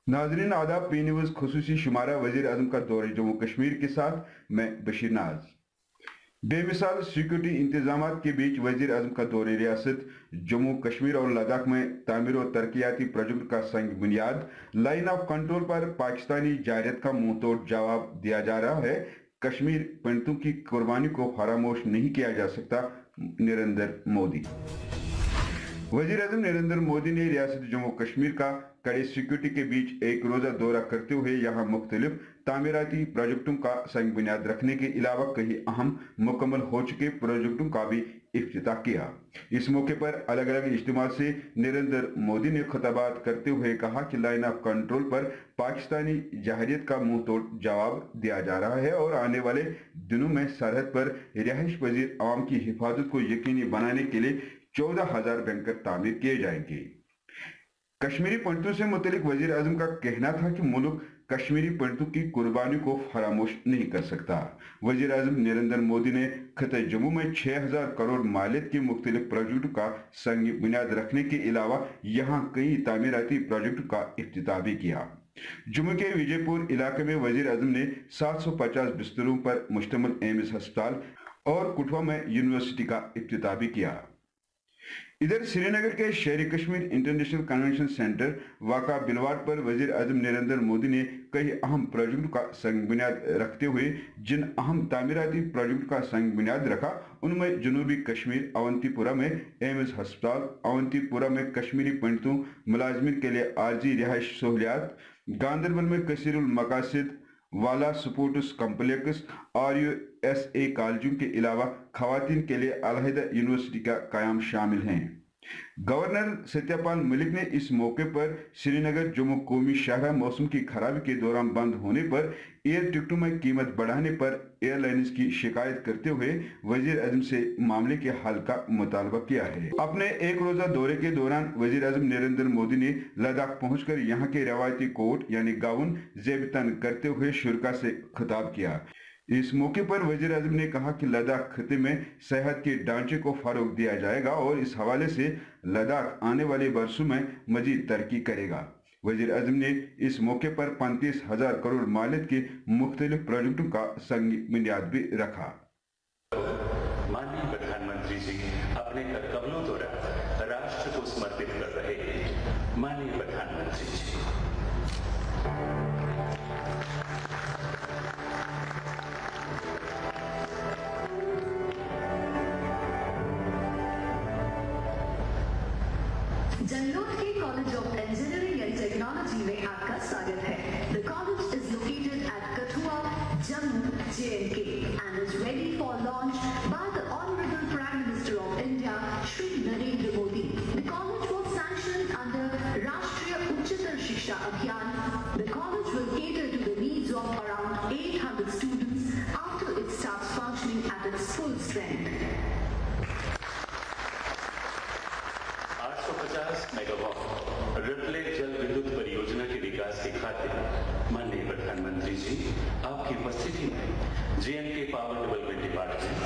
नाजरीन आदाब, P news खुसूसी शुमारा वजीर आजम का दौरे जम्मू कश्मीर के साथ मैं बशीर नाज। बेमिसाल सिक्योरिटी इंतजाम के बीच वजीर आजम का दौरे रियासत जम्मू कश्मीर और लद्दाख में तामीर और तरक्याती प्रोजेक्ट का संग बुनियाद। लाइन ऑफ कंट्रोल पर पाकिस्तानी जायरत का मुंह तोड़ जवाब दिया जा रहा है। कश्मीर पंडितों की कुर्बानी को फरामोश नहीं किया जा सकता, नरेंद्र मोदी। वजीर आजम नरेंद्र मोदी ने रियासत जम्मू कश्मीर का कड़े सिक्योरिटी के बीच एक रोजा दौरा करते हुए यहाँ मुख्तलिफ तामीराती प्रोजेक्टों का संग बुनियाद रखने के अलावा कई अहम मुकम्मल हो चुके प्रोजेक्टों का भी इफ्तिताह किया। इस मौके पर अलग अलग इज्तिमा से नरेंद्र मोदी ने खिताबात करते हुए कहा कि लाइन ऑफ कंट्रोल पर पाकिस्तानी जहरियत का मुंह तोड़ जवाब दिया जा रहा है और आने वाले दिनों में सरहद पर रिहाइश पजीर आवाम की हिफाजत को यकीनी बनाने के लिए 14,000 बैंकर तामीर किए जाएंगे। कश्मीरी पंडितों से मुतलिक वजीर आजम का कहना था कि मुल्क कश्मीरी पंडितों की कुर्बानी को फरामोश नहीं कर सकता। वजीर आजम नरेंद्र मोदी ने खिते जम्मू में 6,000 करोड़ मालियत के मुख्तलिफ प्रोजेक्ट का संग बुनियाद रखने के अलावा यहाँ कई तामीराती प्रोजेक्ट का इफ्तिताह भी किया। जम्मू के विजयपुर इलाके में वजीर आजम ने 750 बिस्तरों पर मुश्तमिल एम्स अस्पताल और कुठवा में यूनिवर्सिटी का इफ्तिताह भी किया। इधर श्रीनगर के शेर कश्मीर इंटरनेशनल कन्वेंशन सेंटर वाका बिलवाड़ पर वजीर आजम नरेंद्र मोदी ने कई अहम प्रोजेक्ट का संग बुनियाद रखते हुए जिन अहम तामीराती प्रोजेक्ट का संग बुनियाद रखा उनमें जनूबी कश्मीर अवंतीपुरा में एम्स अस्पताल, अवंतीपुरा में कश्मीरी पंडितों मुलाजमिन के लिए आर्जी रिहाइश सहूलियात, गांधरबल में कसीरुल मकासिद वाला स्पोर्ट्स कॉम्प्लेक्स और यूएसए कॉलेजों के अलावा खवातीन के लिए अलहदा यूनिवर्सिटी का कायम शामिल हैं। गवर्नर सत्यपाल मलिक ने इस मौके पर श्रीनगर जम्मू कौमी शाहरा मौसम की खराबी के दौरान बंद होने पर एयर टिकटों में कीमत बढ़ाने पर एयरलाइंस की शिकायत करते हुए वजीर आजम से मामले के हल का मुतालबा किया है। अपने एक रोजा दौरे के दौरान वजीर आजम नरेंद्र मोदी ने लद्दाख पहुंचकर यहाँ के रवायती कोट यानी गाउन जेब-तन करते हुए शुरा से खिताब किया। इस मौके पर वजीर आजम ने कहा कि लद्दाख खिते में सेहत के ढांचे को फरोग दिया जाएगा और इस हवाले से लद्दाख आने वाले वर्षों में मजीद तरक्की करेगा। वजीर आजम ने इस मौके पर 35,000 करोड़ मालियत के मुख्तलिफ प्रोजेक्टों का संग बुनियाद भी रखा। माननीय प्रधानमंत्री जी अपने कर्तव्यों द्वारा राष्ट्र को समर्पित कर रहे हैं। माननीय प्रधानमंत्री जी। जंगलोट के college of engineering and technology में आपका स्वागत है। The college is located at Kathua, Jammu, J&K and is ready for launch by the Honorable Prime Minister of India, Shri Narendra Modi. The college was sanctioned under Rashtriya Uchchatar Shiksha Abhiyan. The college will cater to the needs of around 800 students after it starts functioning at its full strength. 850 megawatt रिपले जल विद्युत परियोजना के विकास के खातिर माननीय प्रधानमंत्री जी आपकी उपस्थिति में जे&के power development department,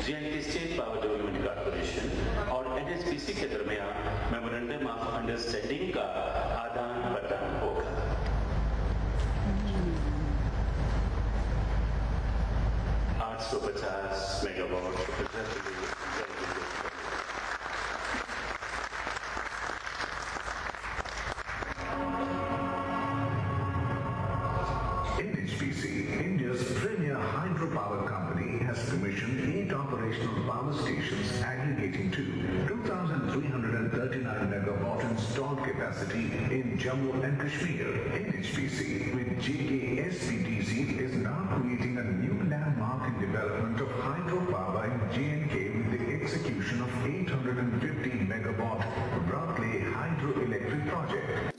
जे&के state power development corporation और एनएचपीसी के दरमियान मेमोरेंडम ऑफ अंडरस्टैंडिंग का आदान प्रदान होगा। NHPC, India's premier hydropower company, has commissioned 8 operational power stations aggregating to 2,339 megawatt installed capacity in Jammu and Kashmir. NHPC with JKSPDC is now creating a new landmark in development of hydropower in J&K with the execution of 850 megawatt Brockley hydroelectric project.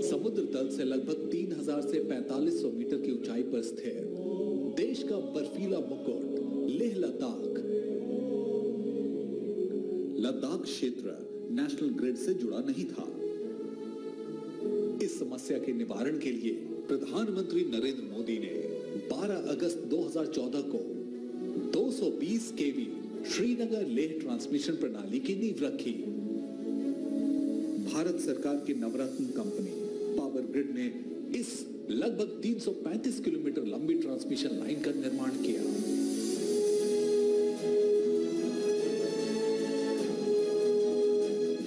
समुद्र तल से लगभग 3,000 से 4,500 metre की ऊंचाई पर स्थित देश का बर्फीला मुकुट लेह लद्दाख। लद्दाख क्षेत्र नेशनल ग्रिड से जुड़ा नहीं था। इस समस्या के निवारण के लिए प्रधानमंत्री नरेंद्र मोदी ने 12 अगस्त 2014 को 220 केवी श्रीनगर लेह ट्रांसमिशन प्रणाली की नींव रखी। भारत सरकार की नवरत्न कंपनी पावर ग्रिड ने इस लगभग 335 किलोमीटर लंबी ट्रांसमिशन लाइन का निर्माण किया।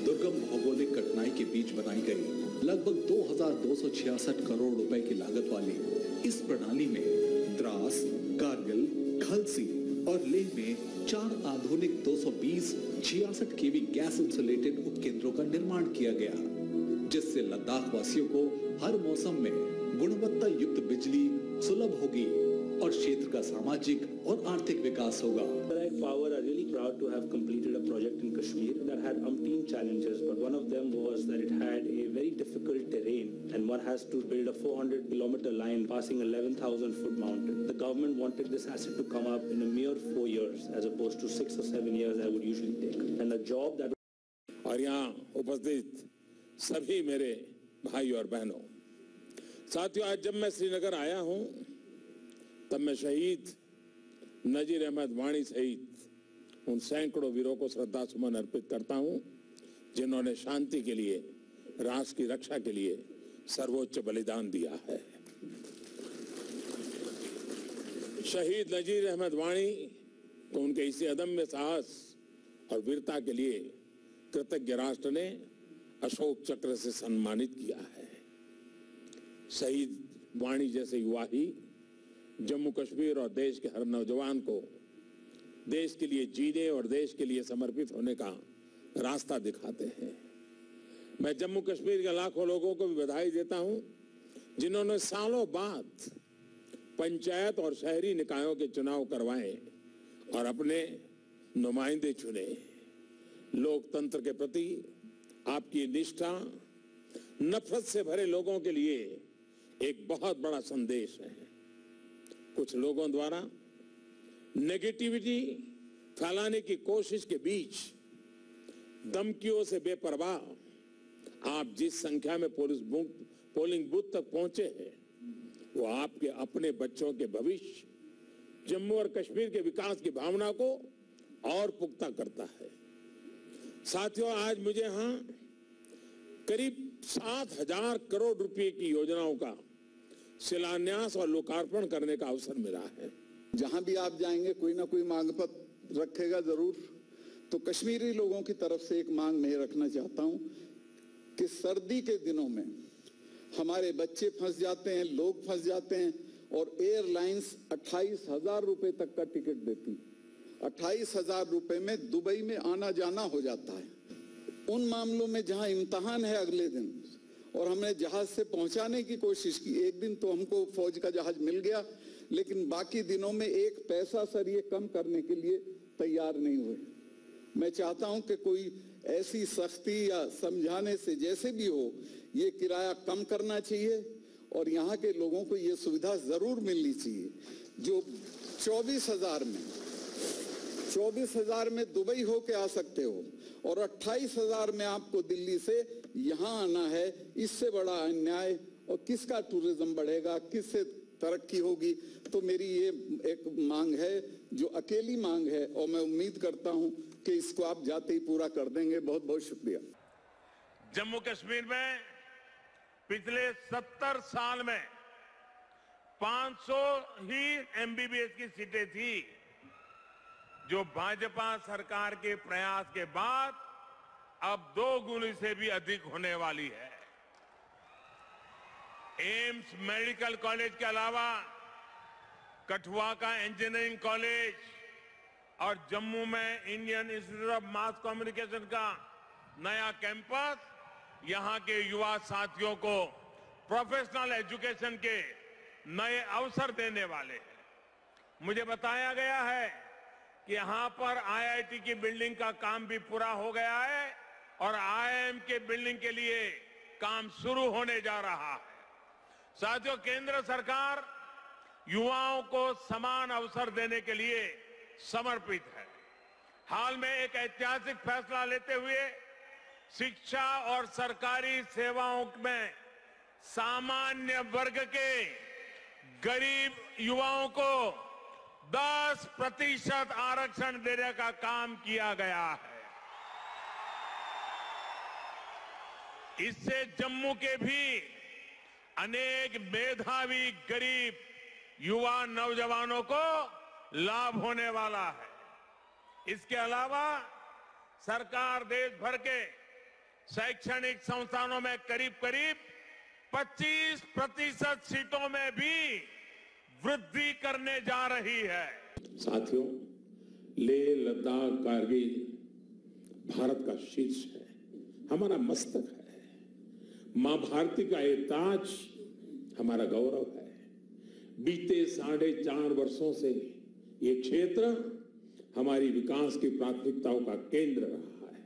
दुर्गम भौगोलिक कठिनाई के बीच बनाई गई लगभग 2266 करोड़ रुपए की लागत वाली इस प्रणाली में द्रास, कारगिल, खलसी और लेह में 4 आधुनिक 220-66 केवी गैस इंसुलेटेड उपकेंद्रों का निर्माण किया गया, जिससे लद्दाख वासियों को हर मौसम में गुणवत्ता युक्त बिजली सुलभ होगी और क्षेत्र का सामाजिक और आर्थिक विकास होगा। Power are really proud to have completed a project in Kashmir that had umpteen challenges, but one of them was that it had a very difficult terrain and one has to build a 400-kilometer line passing 11,000-foot mountain. The government wanted this asset to come up in a mere 4 years as opposed to 6 or 7 years I would usually take. And the job that और यहाँ उपस्थित सभी मेरे भाई और बहनों, साथियों, आज जब मैं श्रीनगर आया हूँ तब मैं शहीद नजीर अहमद वाणी सहित उन सैकड़ों वीरों को श्रद्धा सुमन अर्पित करता हूं जिन्होंने शांति के लिए, राष्ट्र की रक्षा के लिए सर्वोच्च बलिदान दिया है। शहीद नजीर अहमद वाणी को उनके इसी अदम्य साहस और वीरता के लिए कृतज्ञ राष्ट्र ने अशोक चक्र से सम्मानित किया है। शहीद वाणी जैसे युवा ही जम्मू कश्मीर और देश के हर नौजवान को देश के लिए जीने और देश के लिए समर्पित होने का रास्ता दिखाते हैं। मैं जम्मू कश्मीर के लाखों लोगों को भी बधाई देता हूं जिन्होंने सालों बाद पंचायत और शहरी निकायों के चुनाव करवाए और अपने नुमाइंदे चुने। लोकतंत्र के प्रति आपकी निष्ठा नफरत से भरे लोगों के लिए एक बहुत बड़ा संदेश है। कुछ लोगों द्वारा नेगेटिविटी फैलाने की कोशिश के बीच धमकियों से बेपरवाह आप जिस संख्या में पोलिंग बूथ तक पहुंचे हैं वो आपके अपने बच्चों के भविष्य, जम्मू और कश्मीर के विकास की भावना को और पुख्ता करता है। साथियों, आज मुझे यहाँ करीब 7,000 करोड़ रुपए की योजनाओं का शिलान्यास और लोकार्पण करने का अवसर मिला है। जहां भी आप जाएंगे कोई ना कोई मांग पत्र रखेगा जरूर। तो कश्मीरी लोगों की तरफ से एक मांग मैं रखना चाहता हूं कि सर्दी के दिनों में हमारे बच्चे फंस जाते हैं, लोग फंस जाते हैं और एयरलाइंस 28,000 रुपए तक का टिकट देती। 28,000 रुपए में दुबई में आना जाना हो जाता है। उन मामलों में जहां इम्तिहान है अगले दिन और हमने जहाज से पहुंचाने की कोशिश की, एक दिन तो हमको फौज का जहाज मिल गया, लेकिन बाकी दिनों में एक पैसा सर ये कम करने के लिए तैयार नहीं हुए। मैं चाहता हूं कि कोई ऐसी सख्ती या समझाने से जैसे भी हो ये किराया कम करना चाहिए और यहाँ के लोगों को ये सुविधा जरूर मिलनी चाहिए। जो 24,000 में दुबई होके आ सकते हो और 28,000 में आपको दिल्ली से यहाँ आना है, इससे बड़ा अन्याय और किसका टूरिज्म बढ़ेगा, किससे तरक्की होगी। तो मेरी ये एक मांग है जो अकेली मांग है और मैं उम्मीद करता हूं कि इसको आप जाते ही पूरा कर देंगे। बहुत बहुत शुक्रिया। जम्मू कश्मीर में पिछले 70 साल में 500 ही एमबीबीएस की सीटें थी, जो भाजपा सरकार के प्रयास के बाद अब 2 गुनी से भी अधिक होने वाली है। एम्स मेडिकल कॉलेज के अलावा कठुआ का इंजीनियरिंग कॉलेज और जम्मू में Indian institute of mass communication का नया कैंपस यहां के युवा साथियों को प्रोफेशनल एजुकेशन के नए अवसर देने वाले हैं। मुझे बताया गया है कि यहां पर आईआईटी की बिल्डिंग का काम भी पूरा हो गया है और आईआईएम के बिल्डिंग के लिए काम शुरू होने जा रहा है। साथियों, केंद्र सरकार युवाओं को समान अवसर देने के लिए समर्पित है। हाल में एक ऐतिहासिक फैसला लेते हुए शिक्षा और सरकारी सेवाओं में सामान्य वर्ग के गरीब युवाओं को 10% आरक्षण देने का काम किया गया है। इससे जम्मू के भी अनेक मेधावी गरीब युवा नौजवानों को लाभ होने वाला है। इसके अलावा सरकार देश भर के शैक्षणिक संस्थानों में करीब करीब 25% सीटों में भी वृद्धि करने जा रही है। साथियों, लेह लद्दाख कारगिल भारत का शीर्ष है, हमारा मस्तक है। मां भारती का ये ताज हमारा गौरव है। बीते 4.5 वर्षों से ये क्षेत्र हमारी विकास की प्राथमिकताओं का केंद्र रहा है।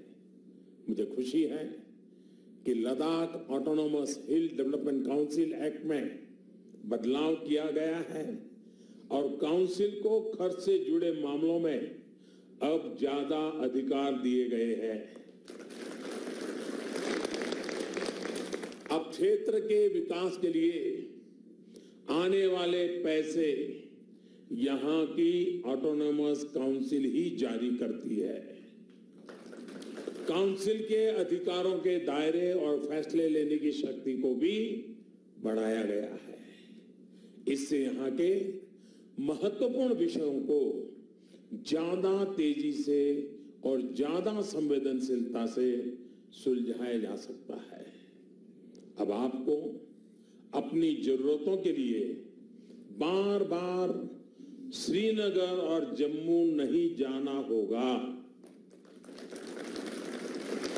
मुझे खुशी है कि लद्दाख ऑटोनोमस हिल डेवलपमेंट काउंसिल एक्ट में बदलाव किया गया है और काउंसिल को खर्च से जुड़े मामलों में अब ज्यादा अधिकार दिए गए हैं। अब क्षेत्र के विकास के लिए आने वाले पैसे यहां की ऑटोनोमस काउंसिल ही जारी करती है। काउंसिल के अधिकारों के दायरे और फैसले लेने की शक्ति को भी बढ़ाया गया है। इससे यहां के महत्वपूर्ण विषयों को ज्यादा तेजी से और ज्यादा संवेदनशीलता से सुलझाया जा सकता है। अब आपको अपनी जरूरतों के लिए बार बार श्रीनगर और जम्मू नहीं जाना होगा,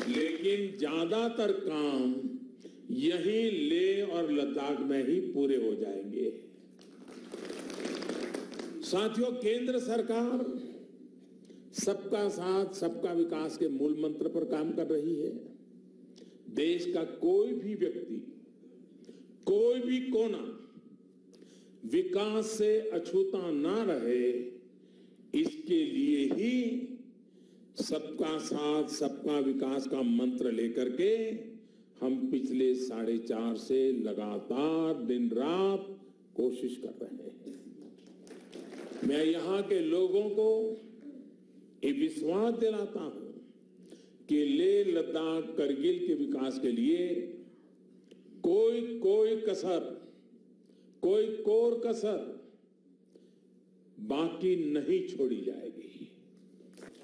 लेकिन ज्यादातर काम यहीं लेह और लद्दाख में ही पूरे हो जाएंगे। साथियों, केंद्र सरकार सबका साथ सबका विकास के मूल मंत्र पर काम कर रही है। देश का कोई भी व्यक्ति, कोई भी कोना विकास से अछूता ना रहे, इसके लिए ही सबका साथ सबका विकास का मंत्र लेकर के हम पिछले 4.5 से लगातार दिन रात कोशिश कर रहे हैं। मैं यहां के लोगों को ये विश्वास दिलाता हूं कि लेह लद्दाख करगिल के विकास के लिए कोई कसर, कोई कोर कसर बाकी नहीं छोड़ी जाएगी।